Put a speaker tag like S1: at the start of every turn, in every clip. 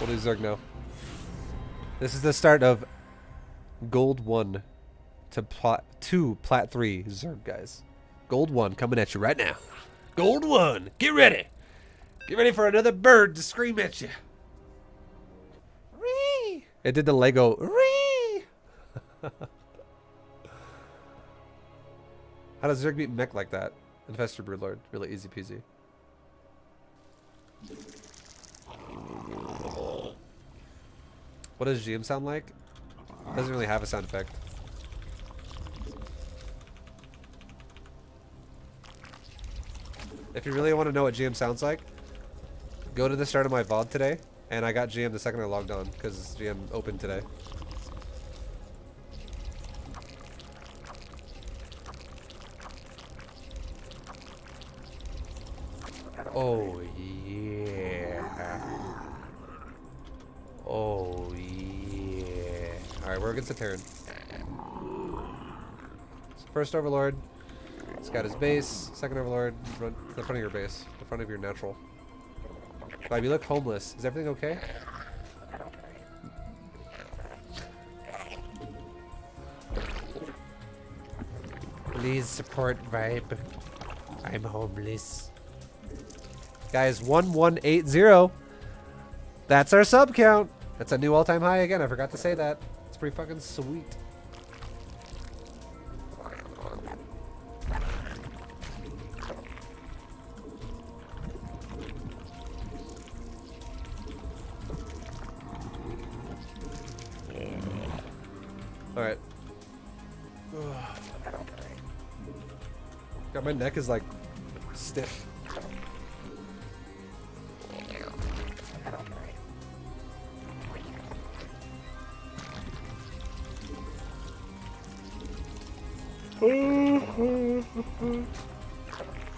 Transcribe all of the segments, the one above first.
S1: We'll do Zerg now. This is the start of Gold 1 to Plat 2, Plat 3 Zerg, guys. Gold 1 coming at you right now. Gold 1, get ready. Get ready for another bird to scream at you. Ree! It did the Lego Ree! How does Zerg beat mech like that? Infestor Broodlord. Really easy peasy. What does GM sound like? Doesn't really have a sound effect. If you really want to know what GM sounds like, go to the start of my VOD today, and I got GM the second I logged on, because GM opened today. Oh yeah. Oh yeah. Alright, we're against the Terran. First Overlord. He's got his base. Second Overlord, run to the front of your base. The front of your natural. ViBE, you look homeless. Is everything okay? Please support ViBE. I'm homeless. Guys, 1180. That's our sub count. That's a new all-time high again. I forgot to say that. It's pretty fucking sweet. Alright. God, my neck is like stiff.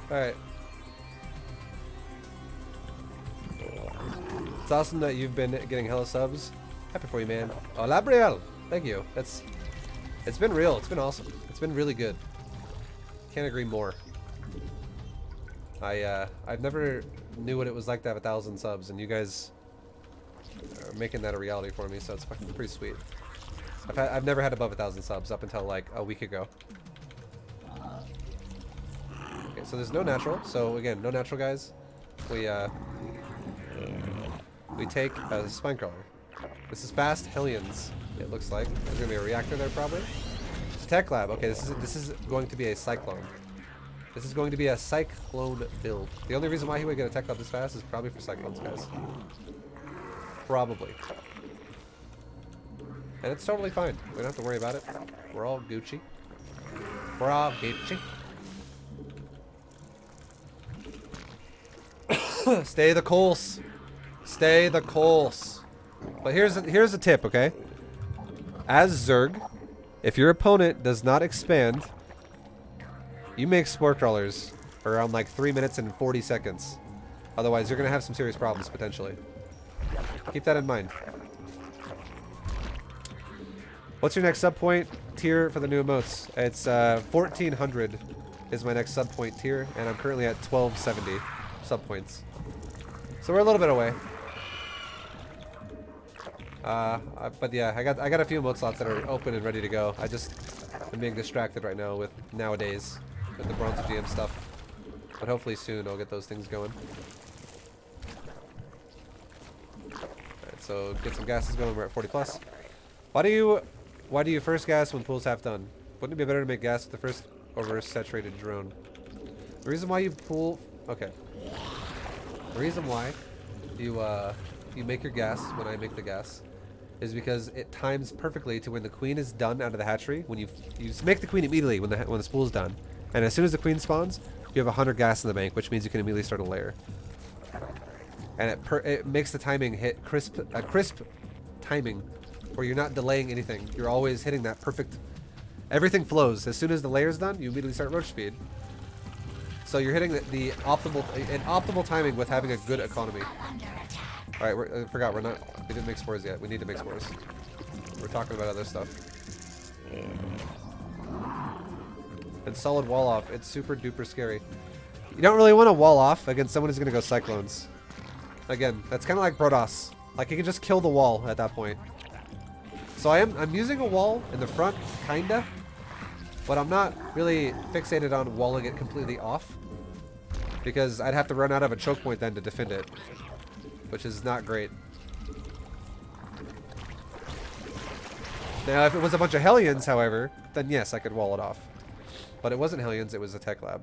S1: Alright. It's awesome that you've been getting hella subs. Happy for you, man. Oh, Labriel! Thank you. It's been real. It's been awesome. It's been really good. Can't agree more. I've never knew what it was like to have 1,000 subs, and you guys are making that a reality for me, so it's fucking pretty sweet. I've never had above 1,000 subs up until like a week ago. Okay, so there's no natural. So again, no natural, guys. We take a spine crawler. This is fast Hellions. It looks like there's gonna be a reactor there probably. It's a tech lab. Okay, this is going to be a cyclone. This is going to be a cyclone build. The only reason why he would get a tech lab this fast is probably for cyclones, guys. Probably. And it's totally fine. We don't have to worry about it. We're all Gucci. We're all Gucci. Stay the course. Stay the course. But here's a tip, okay? As Zerg, if your opponent does not expand, you make spore crawlers around like 3 minutes and 40 seconds. Otherwise, you're gonna have some serious problems potentially. Keep that in mind. What's your next sub point tier for the new emotes? It's 1400 is my next sub point tier, and I'm currently at 1270 sub points. So we're a little bit away. But yeah, I got a few emote slots that are open and ready to go. I'm being distracted right now with nowadays with the bronze GM stuff. But hopefully soon I'll get those things going. Alright, so get some gases going. We're at 40 plus. Why do you first gas when pool's half done? Wouldn't it be better to make gas with the first oversaturated drone? The reason why you pool, okay. The reason why you make your gas when I make the gas is because it times perfectly to when the queen is done out of the hatchery. When you make the queen immediately when the spool is done, and as soon as the queen spawns, you have 100 gas in the bank, which means you can immediately start a layer. And it makes the timing hit a crisp timing, where you're not delaying anything. You're always hitting that perfect. Everything flows as soon as the layer's done. You immediately start roach speed. So you're hitting the optimal timing with having a good economy. All right, I forgot we didn't make spores yet. We need to make spores. We're talking about other stuff. And solid wall off. It's super duper scary. You don't really want to wall off against someone who's gonna go cyclones. Again, that's kind of like Protoss. Like he can just kill the wall at that point. So I'm using a wall in the front, kinda, but I'm not really fixated on walling it completely off because I'd have to run out of a choke point then to defend it, which is not great. Now, if it was a bunch of Hellions, however, then yes, I could wall it off. But it wasn't Hellions, it was a tech lab.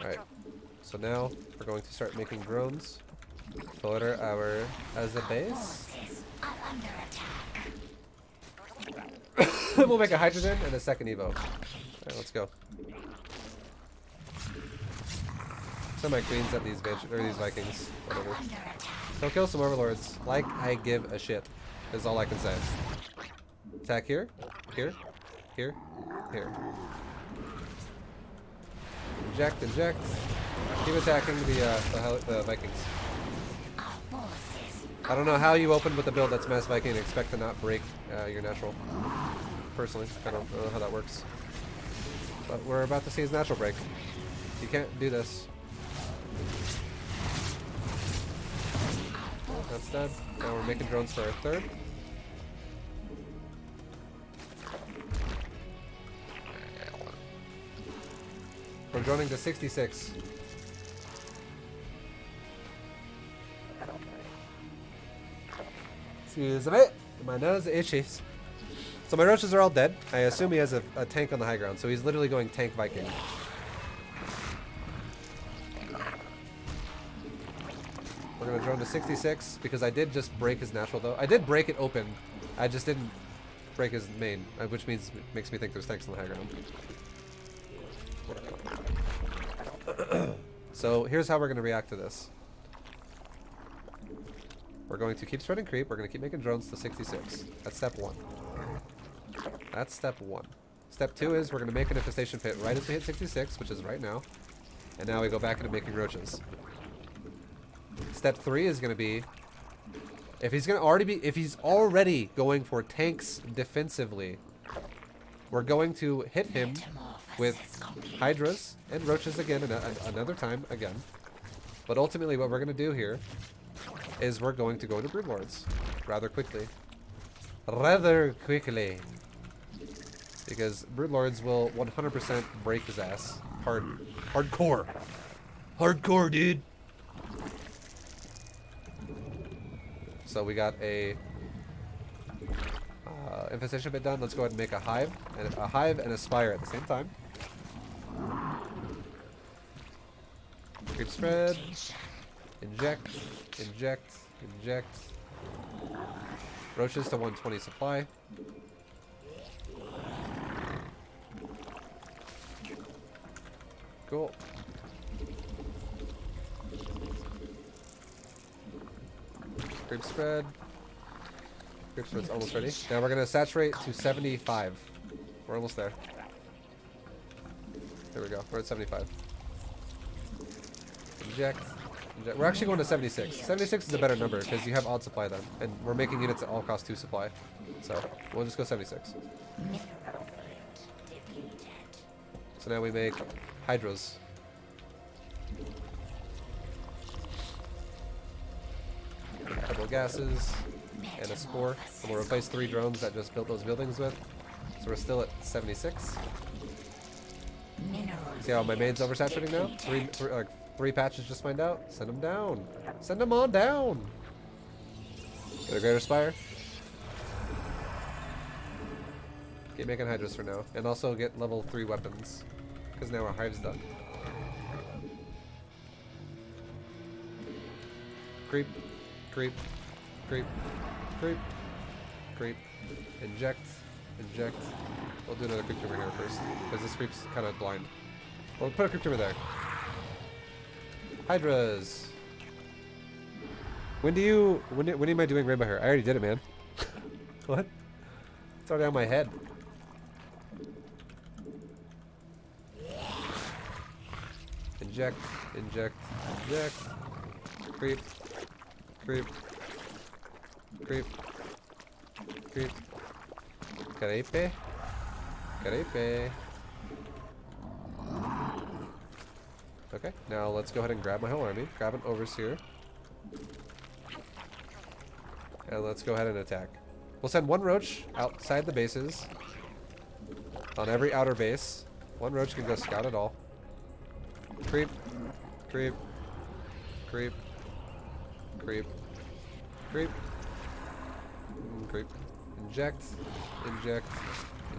S1: Alright, so now we're going to start making drones for our as a base. We'll make a hydrogen and a second evo. Alright, let's go. Send my queens at these these Vikings. Whatever. So kill some overlords. Like I give a shit. Is all I can say. Attack here, here, here, here. Inject, inject. Keep attacking the Vikings. I don't know how you open with a build that's Mass Viking and expect to not break your natural. Personally, I don't know how that works. But we're about to see his natural break. You can't do this. That's dead. Now we're making drones for our third. We're droning to 66. Excuse me. My nose itches. So my roaches are all dead. I assume he has a tank on the high ground, so he's literally going tank Viking. We're gonna drone to 66 because I did just break his natural though. I did break it open. I just didn't break his main, which makes me think there's tanks on the high ground. So here's how we're gonna react to this. We're going to keep spreading creep. We're going to keep making drones to 66. That's step 1. That's step 1. Step 2 is we're going to make an infestation pit right as we hit 66, which is right now. And now we go back into making roaches. Step 3 is going to be if he's already going for tanks defensively, we're going to hit him with hydras and roaches again another time again. But ultimately what we're going to do here is we're going to go into Broodlords rather quickly. Because Broodlords will 100% break his ass. Hardcore. Hardcore, dude. So we got a infestation bit done. Let's go ahead and make a hive and a spire at the same time. Creep spread. Inject, inject, inject. Roaches to 120 supply. Cool. Creep spread. Creep spread's almost ready. Now we're gonna saturate to 75. We're almost there. There we go. We're at 75. Inject. We're actually going to 76. 76 is a better number because you have odd supply then. And we're making units at all cost 2 supply. So we'll just go 76. So now we make hydras. A couple of gases and a spore. And we'll replace 3 drones that just built those buildings with. So we're still at 76. See how my main's oversaturating now? 3 patches just mined out. Send them down. Send them on down. Get a greater spire. Keep making hydras for now. And also get level 3 weapons. Because now our hive's done. Creep. Creep. Creep. Creep. Creep. Inject. Inject. We'll do another creep tumor here first. Because this creep's kind of blind. We'll put a creep tumor there. Hydras. When am I doing rainbow hair? I already did it, man. What? It's already on my head. Inject, inject, inject. Creep. Creep. Creep. Creep. Carepe. Carepe. Okay, now let's go ahead and grab my whole army. Grab an overseer. And let's go ahead and attack. We'll send one roach outside the bases. On every outer base. One roach can go scout it all. Creep. Creep. Creep. Creep. Creep. Creep. Inject. Inject.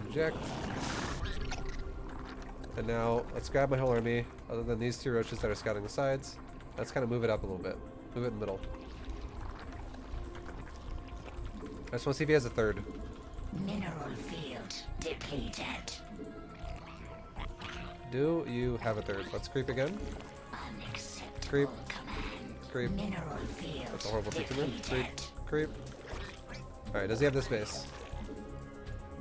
S1: Inject. And now, let's grab my whole army, other than these two roaches that are scouting the sides. Let's kind of move it up a little bit. Move it in the middle. I just want to see if he has a third.
S2: Mineral field depleted.
S1: Do you have a third? Let's creep again.
S2: Unacceptable
S1: Creep.
S2: command.
S1: Creep.
S2: Mineral field
S1: That's a horrible feature move. Creep.
S2: depleted.
S1: Creep. Alright, does he have this base?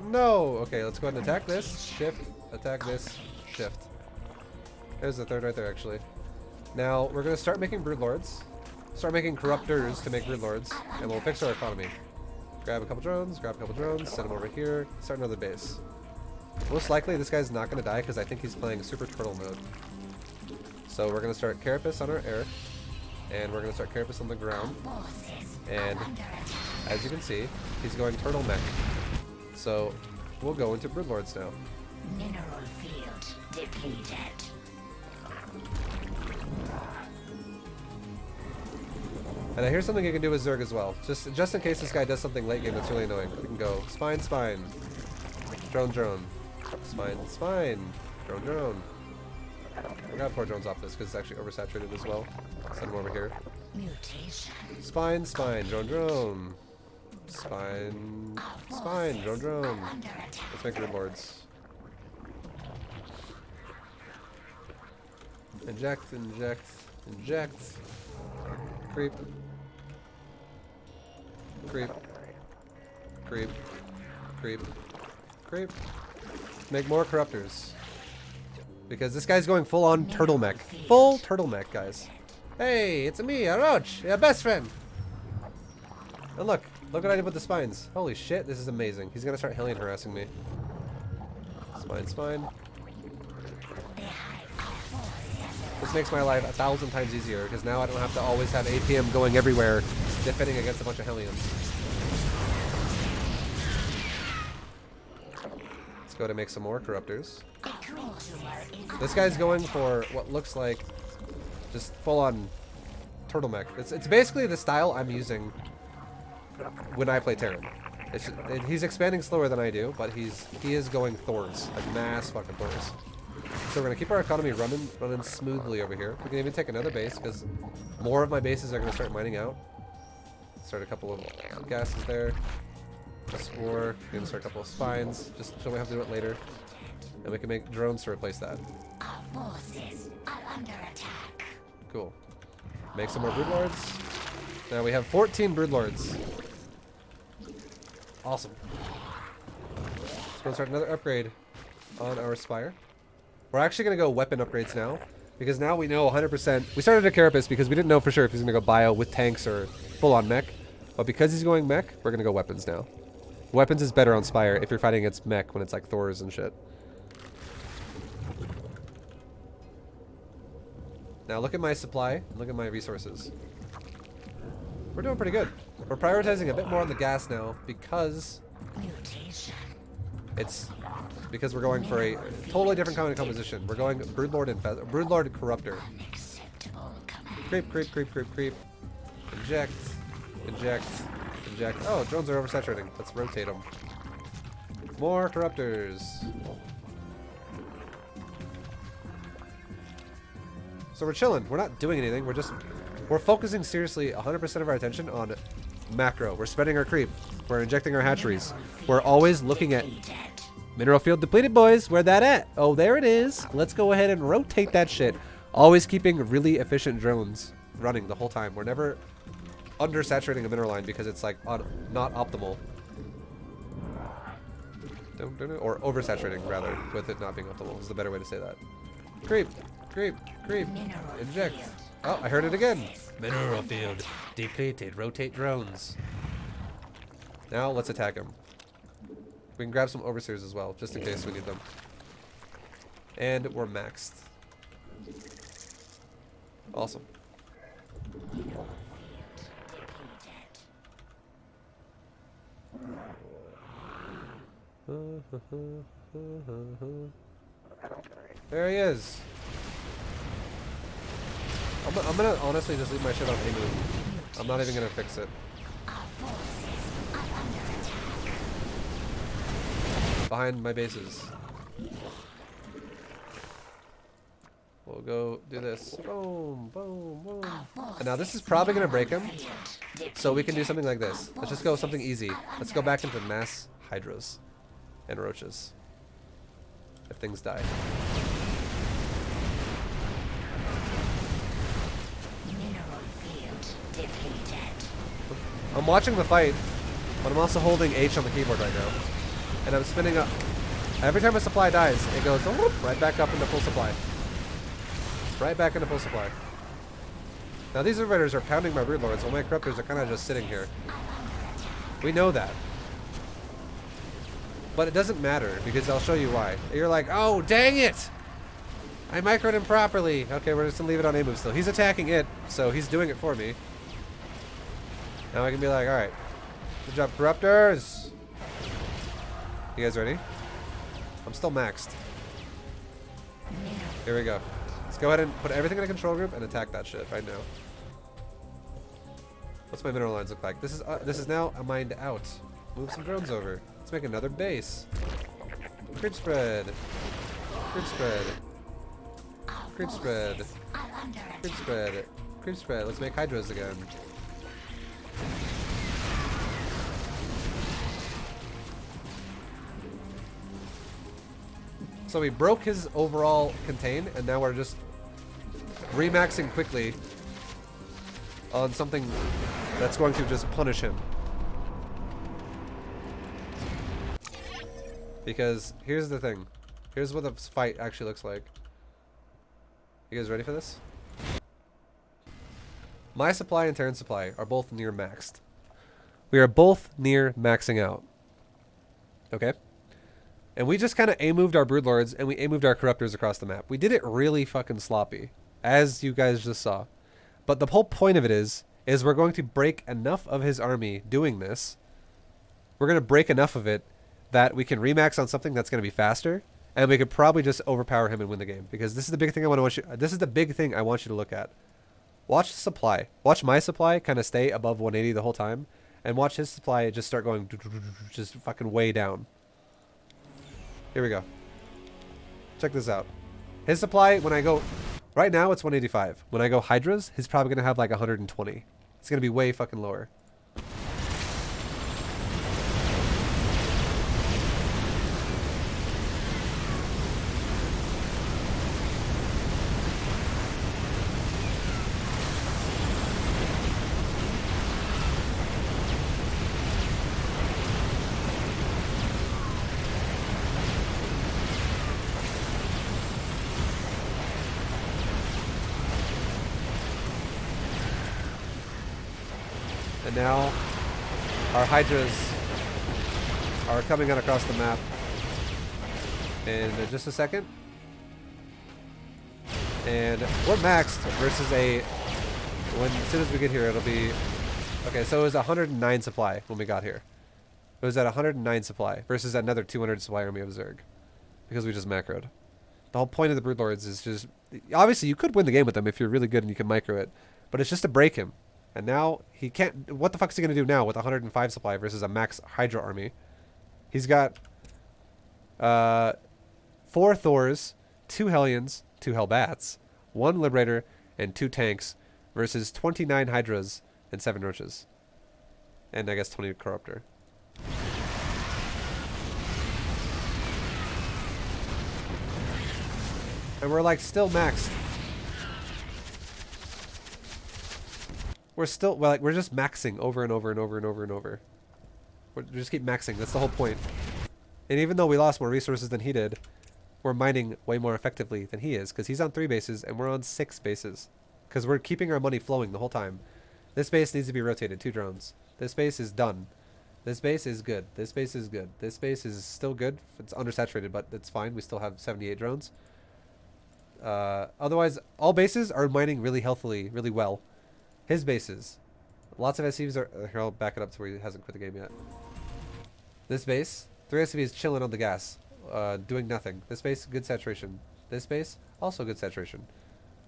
S1: No! Okay, let's go ahead and attack this. Shift. Attack this. Shift. There's the third right there, actually. Now, we're going to start making broodlords. Start making corruptors to make broodlords. And we'll fix our economy. Grab a couple drones. Grab a couple drones. Send them over here. Start another base. Most likely, this guy's not going to die because I think he's playing super turtle mode. So we're going to start Carapace on our air. And we're going to start Carapace on the ground. And as you can see, he's going turtleneck. So we'll go into broodlords now.
S2: Mineral field depleted.
S1: And here's something you can do with Zerg as well. Just in case this guy does something late game that's really annoying. We can go spine, spine, drone, drone, spine, spine, drone, drone. We got 4 drones off this because it's actually oversaturated as well. Send them over here.
S2: Mutation.
S1: Spine, spine, drone, drone. Spine, spine, drone, drone. Let's make broodlords. Inject, inject, inject. Creep. Creep. Creep. Creep. Creep. Make more corruptors. Because this guy's going full on turtleneck. Full turtleneck, guys. Hey, it's me, a roach, your best friend. And look what I did with the spines. Holy shit, this is amazing. He's gonna start Hellion harassing me. Spine, spine. This makes my life 1,000 times easier, because now I don't have to always have APM going everywhere, defending against a bunch of Hellions. Let's go to make some more corruptors. This guy's going for what looks like just full-on turtleneck. It's basically the style I'm using when I play Terran. He's expanding slower than I do, but he is going Thors, like mass fucking Thors. So we're gonna keep our economy running smoothly over here. We can even take another base because more of my bases are gonna start mining out. Start a couple of gases there. A spore. We can start a couple of spines, just so we have to do it later. And we can make drones to replace that.
S2: Our forces are under attack.
S1: Cool. Make some more broodlords. Now we have 14 broodlords. Awesome. Let's go start another upgrade on our spire. We're actually going to go weapon upgrades now, because now we know 100%. We started a Carapace because we didn't know for sure if he's going to go bio with tanks or full-on mech. But because he's going mech, we're going to go weapons now. Weapons is better on spire if you're fighting against mech when it's like Thors and shit. Now look at my supply, look at my resources. We're doing pretty good. We're prioritizing a bit more on the gas now because we're going for a totally different kind of composition. We're going Broodlord and Broodlord Corruptor. Creep, creep, creep, creep, creep. Inject, inject, inject. Oh, drones are oversaturating. Let's rotate them. More Corruptors. So we're chilling. We're not doing anything. We're focusing seriously 100% of our attention on macro. We're spreading our creep. We're injecting our hatcheries. We're always looking at mineral field depleted, boys. Where that at? Oh, there it is. Let's go ahead and rotate that shit. Always keeping really efficient drones running the whole time. We're never undersaturating a mineral line because it's like not optimal. Or oversaturating rather, with it not being optimal is the better way to say that. Creep. Creep, creep, inject, Oh, I heard it again. Mineral field depleted. Rotate drones. Now let's attack him. We can grab some overseers as well, just in case we need them. And we're maxed. Awesome. There he is. I'm gonna honestly just leave my shit on A move. I'm not even gonna fix it. Behind my bases. We'll go do this. Boom, boom, boom. And now this is probably gonna break him. So we can do something like this. Let's just go something easy. Let's go back into mass hydras and roaches. If things die. I'm watching the fight, but I'm also holding H on the keyboard right now. And I'm spinning up. Every time a supply dies, it goes right back up into full supply. Right back into full supply. Now these invaders are pounding my broodlords while my corruptors are kind of just sitting here. We know that. But it doesn't matter, because I'll show you why. You're like, oh, dang it! I microed him properly. Okay, we're just gonna leave it on A move still. He's attacking it, so he's doing it for me. Now I can be like, alright. Good job, corruptors! You guys ready? I'm still maxed. Here we go. Let's go ahead and put everything in a control group and attack that shit right now. What's my mineral lines look like? This is now a mined out. Move some drones over. Let's make another base. Creep spread. Creep spread. Creep spread. Creep spread. Creep spread. Let's make hydras again. So we broke his overall contain, and now we're just remaxing quickly on something that's going to just punish him. Because here's the thing. Here's what the fight actually looks like. You guys ready for this? My supply and Terran's supply are both near maxed. We are both near maxing out. Okay? And we just kind of A-moved our broodlords and we A-moved our corruptors across the map. We did it really fucking sloppy, as you guys just saw. But the whole point of it is we're going to break enough of his army doing this. We're going to break enough of it that we can remax on something that's going to be faster, and we could probably just overpower him and win the game. Because this is the big thing this is the big thing I want you to look at. Watch the supply. Watch my supply kind of stay above 180 the whole time, and watch his supply just start going just fucking way down. Here we go. Check this out. His supply, when I go... Right now, it's 185. When I go hydras, he's probably going to have like 120. It's going to be way fucking lower. And now our hydras are coming on across the map in just a second. And we're maxed versus as soon as we get here, it'll be, okay, so it was 109 supply when we got here. It was at 109 supply versus another 200 supply army of Zerg because we just macroed. The whole point of the broodlords is just, obviously you could win the game with them if you're really good and you can micro it, but it's just to break him. And now he can't. What the fuck is he gonna do now with 105 supply versus a max Hydra army? He's got 4 Thors, 2 Hellions, 2 Hellbats, 1 Liberator, and 2 tanks versus 29 Hydras and 7 Roaches, and I guess 20 Corruptor. And we're like still maxed. We're still, well, like, we're just maxing over and over and over and over and over. We just keep maxing. That's the whole point. And even though we lost more resources than he did, we're mining way more effectively than he is, because he's on 3 bases and we're on 6 bases. because we're keeping our money flowing the whole time. This base needs to be rotated. 2 drones. This base is done. This base is good. This base is good. This base is still good. It's undersaturated, but it's fine. We still have 78 drones. Otherwise, all bases are mining really healthily, really well. His bases. Lots of SCVs are... Here, I'll back it up to where he hasn't quit the game yet. This base, 3 SCVs chilling on the gas. Doing nothing. This base, good saturation. This base, also good saturation.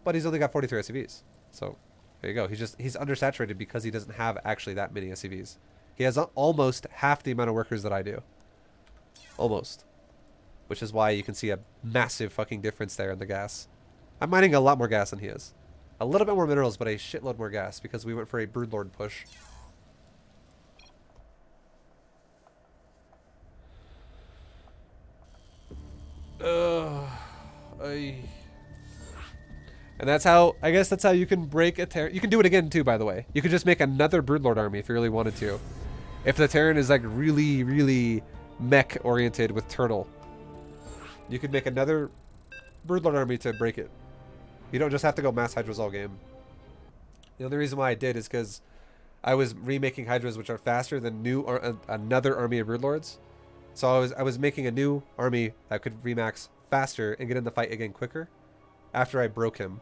S1: But he's only got 43 SCVs. So, there you go. He's undersaturated because he doesn't have actually that many SCVs. He has almost half the amount of workers that I do. Almost. Which is why you can see a massive fucking difference there in the gas. I'm mining a lot more gas than he is. A little bit more minerals, but a shitload more gas because we went for a Broodlord push. And that's how, I guess that's how you can break a Terran. You can do it again too, by the way. You could just make another Broodlord army if you really wanted to. If the Terran is like really, really mech oriented with turtle, you could make another Broodlord army to break it. You don't just have to go mass hydras all game. The only reason why I did is because I was remaking hydras which are faster than new or another army of Broodlords. So I was making a new army that could remax faster and get in the fight again quicker after I broke him.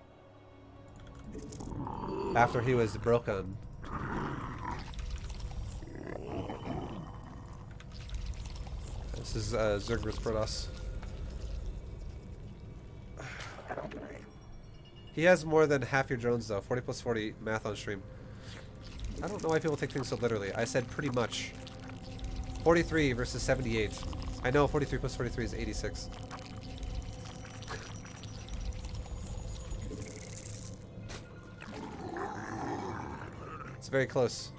S1: After he was broken. This is Zerg vs Protoss. He has more than half your drones though. 40 plus 40 math on stream. I don't know why people take things so literally. I said pretty much. 43 versus 78. I know 43 plus 43 is 86. It's very close.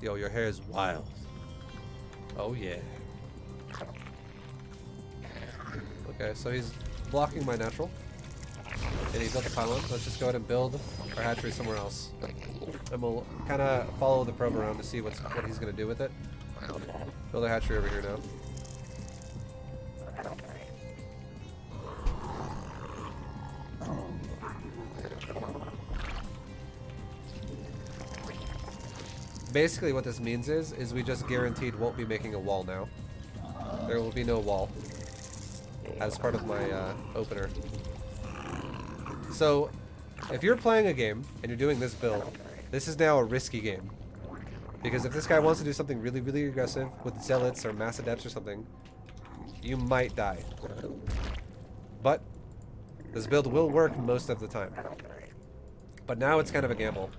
S1: Yo, your hair is wild. Oh yeah. Okay, so he's blocking my natural. And he built a pylon. Let's just go ahead and build our hatchery somewhere else. And we'll kind of follow the probe around to see what he's going to do with it. Build a hatchery over here now. Basically what this means is we just guaranteed won't be making a wall now. There will be no wall as part of my opener. So if you're playing a game and you're doing this build, this is now a risky game. Because if this guy wants to do something really, really aggressive with zealots or mass adepts or something, you might die. But this build will work most of the time. But now it's kind of a gamble.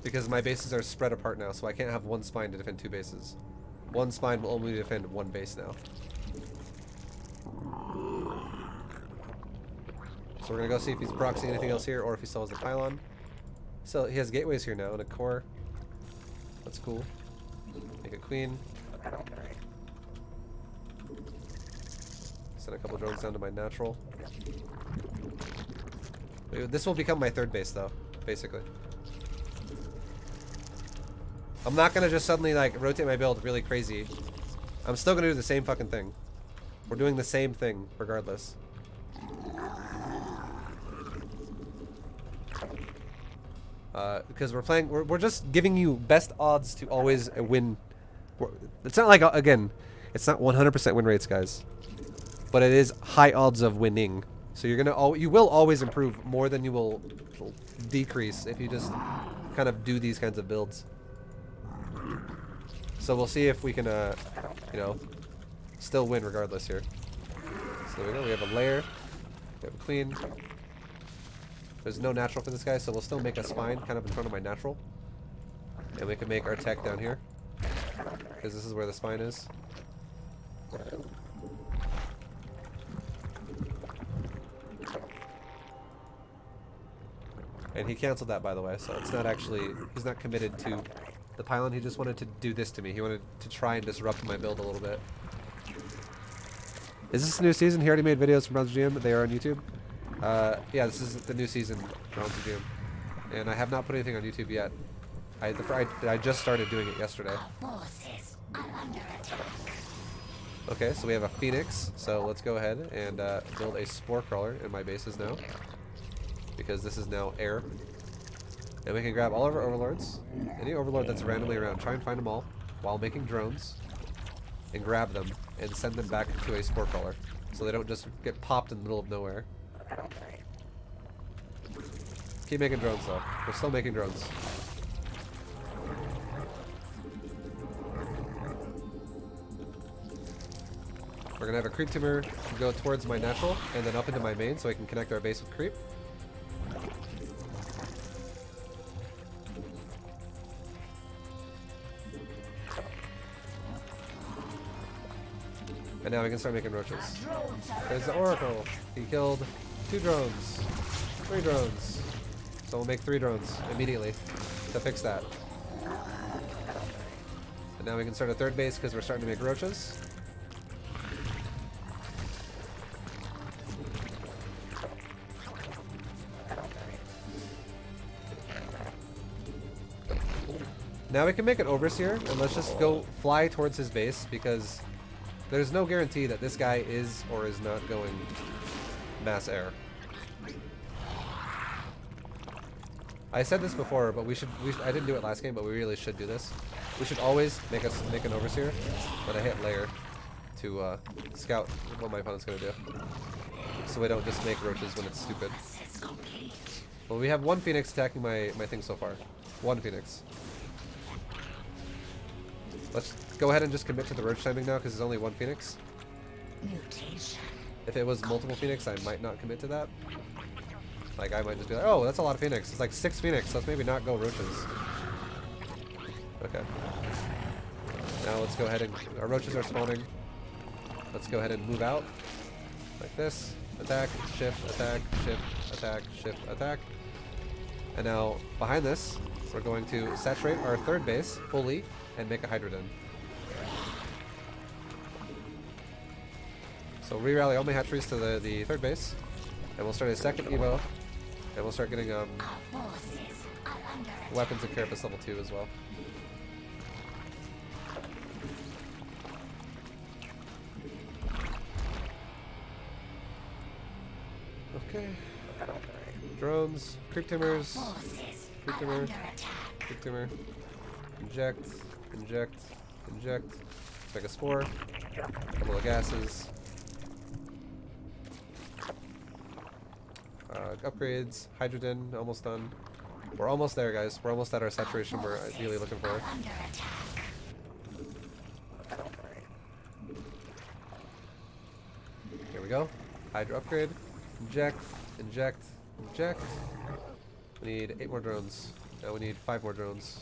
S1: Because my bases are spread apart now, so I can't have one spine to defend 2 bases. One spine will only defend 1 base now. So we're gonna go see if he's proxying anything else here, or if he still has the pylon. So he has gateways here now and a core. That's cool. Make a queen. Send a couple drones down to my natural. This will become my 3rd base though, basically. I'm not gonna just suddenly like rotate my build really crazy. I'm still gonna do the same fucking thing. We're doing the same thing regardless. Because we're just giving you best odds to always win. It's not like, again, it's not 100% win rates, guys, but it is high odds of winning. So you will always improve more than you will decrease if you just kind of do these kinds of builds. So we'll see if we can, you know, still win regardless here. So there we go. We have a lair. We have a queen. There's no natural for this guy, so we'll still make a spine kind of in front of my natural. And we can make our tech down here. Because this is where the spine is. And he canceled that, by the way, so it's not actually... He's not committed to the pylon. He just wanted to do this to me. He wanted to try and disrupt my build a little bit. Is this a new season? He already made videos from Bronze GM. They are on YouTube. Yeah, this is the new season, Bronze GM. And I have not put anything on YouTube yet. I just started doing it yesterday.
S2: Our forces are under attack.
S1: Okay, so we have a phoenix. So let's go ahead and build a spore crawler in my bases now, because this is now air. And we can grab all of our overlords, any overlord that's randomly around. Try and find them all while making drones, and grab them and send them back to a spore crawler, so they don't just get popped in the middle of nowhere. Keep making drones though. We're still making drones. We're gonna have a creep tumor go towards my natural and then up into my main so I can connect our base with creep. And now we can start making roaches. There's the Oracle. He killed 2 drones. 3 drones. So we'll make 3 drones immediately to fix that. And now we can start a 3rd base because we're starting to make roaches. Now we can make an overseer, and let's just go fly towards his base, because there's no guarantee that this guy is or is not going mass air. I said this before, but I didn't do it last game, but we really should do this. We should always make an overseer when I hit layer to scout what my opponent's gonna do, so we don't just make roaches when it's stupid. Well, we have 1 phoenix attacking my thing so far. 1 phoenix. Let's go ahead and just commit to the roach timing now, because there's only 1 phoenix.
S2: Mutation.
S1: If it was multiple phoenix, I might not commit to that. Like, I might just be like, oh, that's a lot of phoenix. It's like 6 phoenix. Let's maybe not go roaches. Okay. Now let's go ahead and... Our roaches are spawning. Let's go ahead and move out. Like this. Attack, shift, attack, shift, attack, shift, attack. And now, behind this, we're going to saturate our 3rd base fully and make a hydroden. So re-rally all my hatcheries to the 3rd base, and we'll start a 2nd evo, and we'll start getting weapons and carapace level 2 as well. Okay. Drones, creep timers, creep timmer, creep timmer. Inject, inject, inject. Let's make a spore. Couple of gases. Upgrades. Hydrogen, almost done. We're almost there, guys. We're almost at our saturation we're ideally looking for. Here we go. Hydro upgrade. Inject, inject, inject. We need 8 more drones. Now we need 5 more drones.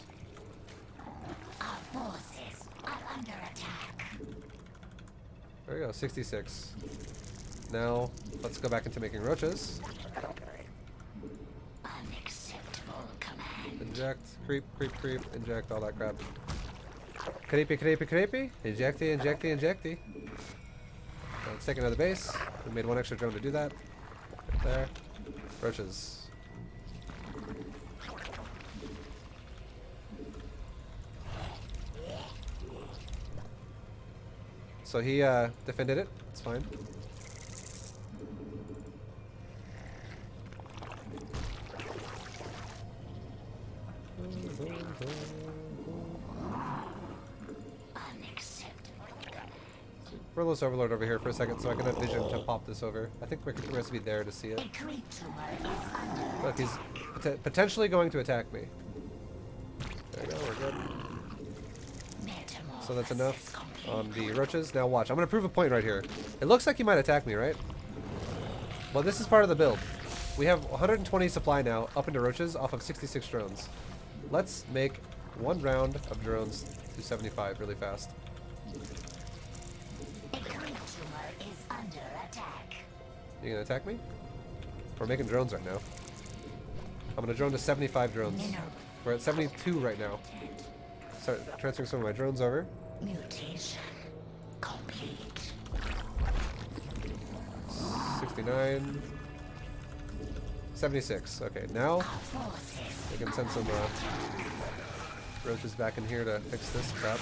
S2: Our forces are under attack.
S1: There we go, 66. Now, let's go back into making roaches.
S2: Unacceptable command.
S1: Inject, creep, creep, creep, inject, all that crap. Creepy, creepy, creepy. Injecty, injecty, injecty. Let's take another base. We made 1 extra drone to do that. Right there. Roaches. So he defended it. It's fine. Burlos Overlord over here for a second so I can have vision to pop this over. I think we're supposed to be there to see it. Look, he's potentially going to attack me. There we go, we're good. So that's enough on the roaches. Now watch, I'm going to prove a point right here. It looks like he might attack me, right? Well, this is part of the build. We have 120 supply now, up into roaches, off of 66 drones. Let's make 1 round of drones to 75 really fast. You gonna attack me? We're making drones right now. I'm gonna drone to 75 drones. We're at 72 right now. Start transferring some of my drones over.
S2: Mutation complete.
S1: 69. 76. Okay, now we can send some Roach is back in here to fix this crap.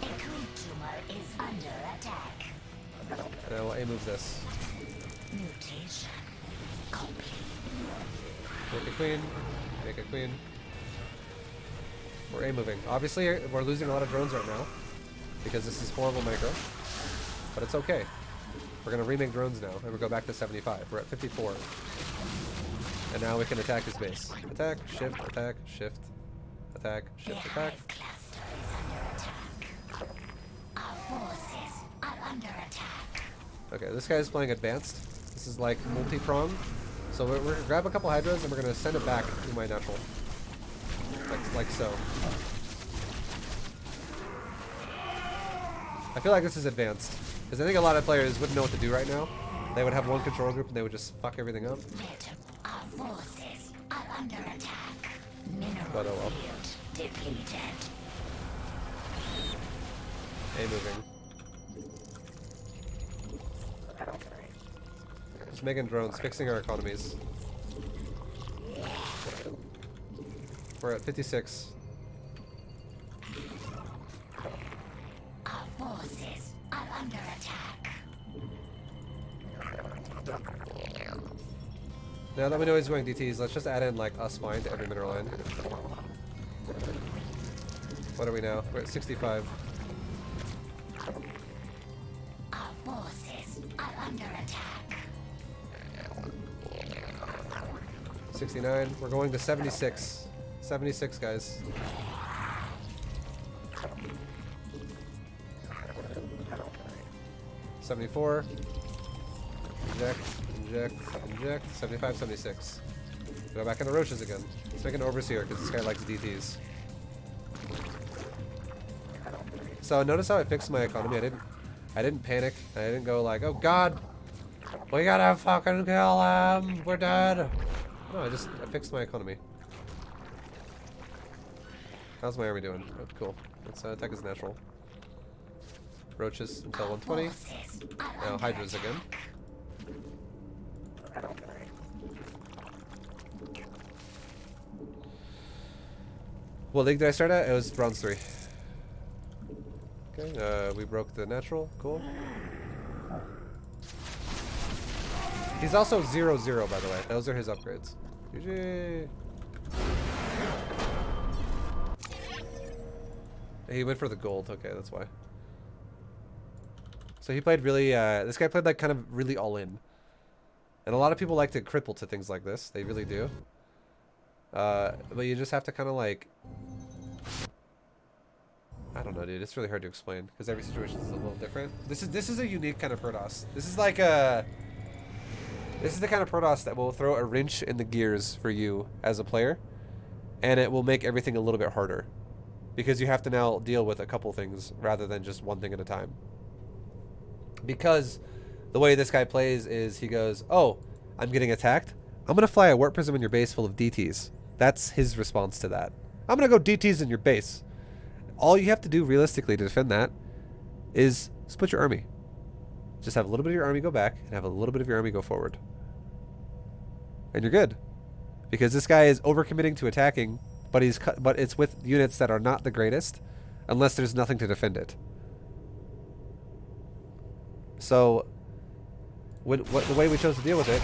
S2: A tumor is under attack.
S1: And I will A-move this.
S2: Mutation complete.
S1: Make a queen. Make a queen. We're A-moving. Obviously, we're losing a lot of drones right now because this is horrible micro. But it's okay. We're going to remake drones now, and we'll go back to 75. We're at 54. And now we can attack his base. Attack, shift, attack, shift, attack, shift, attack.
S2: The cluster is under attack. Our forces are under attack.
S1: Okay, this guy is playing advanced. This is like multi-prong. So we're going to grab a couple hydras, and we're going to send it back to my natural. Like so. I feel like this is advanced. Because I think a lot of players wouldn't know what to do right now. They would have one control group and they would just fuck everything up.
S2: Our forces are under attack. Mineral
S1: But oh well.
S2: field depleted.
S1: A moving. Just making drones, fixing our economies. We're at 56.
S2: Our forces are under attack.
S1: Now that we know he's going DTs, let's just add in like a spine to every mineral line. What are we now? We're at 65.
S2: Our forces are under attack.
S1: 69. We're going to 76. 76, guys. $74. Inject, inject, inject. 75, 76. Go back into roaches again. Let's make an overseer because this guy likes DTs. So notice how I fixed my economy. I didn't panic. I didn't go like, oh god, we gotta fucking kill him. We're dead. No, I fixed my economy. How's my army doing? Oh, cool. Let's attack as natural. Roaches until 120. Now hydras again. What league did I start at? It was bronze 3. Okay, we broke the natural. Cool. He's also 0-0, by the way. Those are his upgrades. GG. He went for the gold. Okay, that's why. So he played really, this guy played like kind of really all in. And a lot of people like to cripple to things like this. They really do. But you just have to kind of like, I don't know, dude. It's really hard to explain because every situation is a little different. This is a unique kind of Protoss. This is like this is the kind of Protoss that will throw a wrench in the gears for you as a player, and it will make everything a little bit harder because you have to now deal with a couple things rather than just one thing at a time. Because the way this guy plays is he goes, oh, I'm getting attacked. I'm going to fly a warp prism in your base full of DTs. That's his response to that. I'm going to go DTs in your base. All you have to do realistically to defend that is split your army. Just have a little bit of your army go back and have a little bit of your army go forward. And you're good. Because this guy is overcommitting to attacking, but it's with units that are not the greatest unless there's nothing to defend it. So the way we chose to deal with it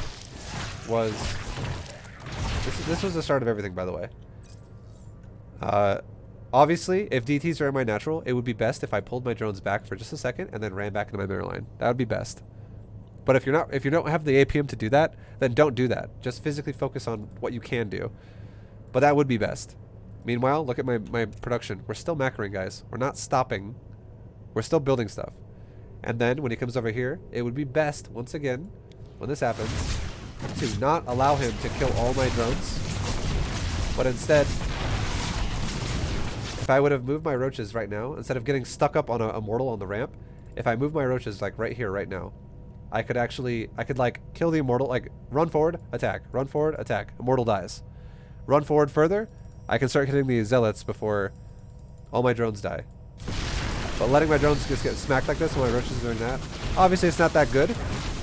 S1: was this was the start of everything, by the way. Obviously, if DTs are in my natural, it would be best if I pulled my drones back for just a second and then ran back into my mirror line. That would be best. But if you don't have the APM to do that, then don't do that. Just physically focus on what you can do. But that would be best. Meanwhile, look at my production. We're still macroing, guys. We're not stopping. We're still building stuff. And then when he comes over here, it would be best, once again, when this happens, to not allow him to kill all my drones, but instead, if I would have moved my roaches right now, instead of getting stuck up on a mortal on the ramp, if I move my roaches like right here, right now, I could like kill the immortal, like run forward, attack, immortal dies. Run forward further, I can start hitting the zealots before all my drones die. But letting my drones just get smacked like this while my roaches are doing that, obviously it's not that good,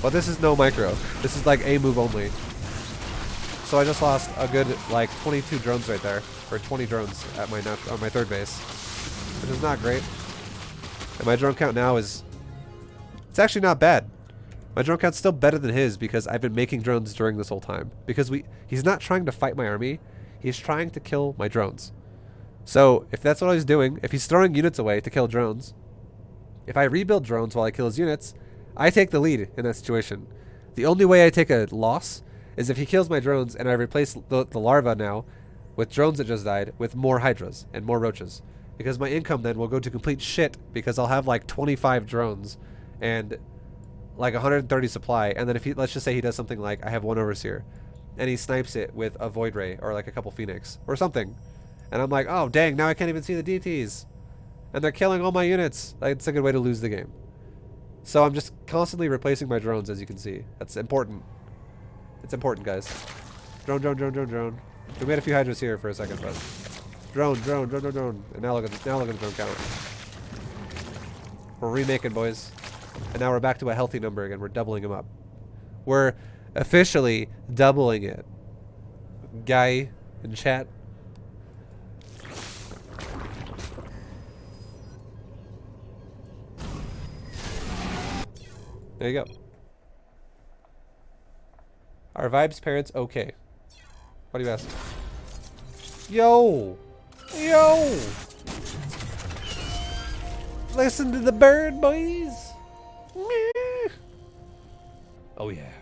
S1: but this is no micro. This is like a move only. So I just lost a good like 22 drones right there, or 20 drones at my on my third base, which is not great. And my drone count now is, it's actually not bad. My drone count's still better than his because I've been making drones during this whole time. Because he's not trying to fight my army, he's trying to kill my drones. So if that's what he's doing, if he's throwing units away to kill drones, if I rebuild drones while I kill his units, I take the lead in that situation. The only way I take a loss is if he kills my drones and I replace the larva now with drones that just died with more hydras and more roaches. Because my income then will go to complete shit because I'll have like 25 drones and like 130 supply. And then if he, let's just say he does something like I have one overseer and he snipes it with a void ray or like a couple phoenix or something. And I'm like, oh dang, now I can't even see the DTs. And they're killing all my units. Like, it's a good way to lose the game. So I'm just constantly replacing my drones, as you can see. That's important. It's important, guys. Drone, drone, drone, drone, drone. We made a few hydras here for a second, but drone, drone, drone, drone, drone. And now look at the drone count. We're remaking, boys. And now we're back to a healthy number again. We're doubling them up. We're officially doubling it. Guy in chat. There you go. Are ViBE's parents okay? What do you ask? Yo! Yo! Listen to the bird, boys! Oh yeah.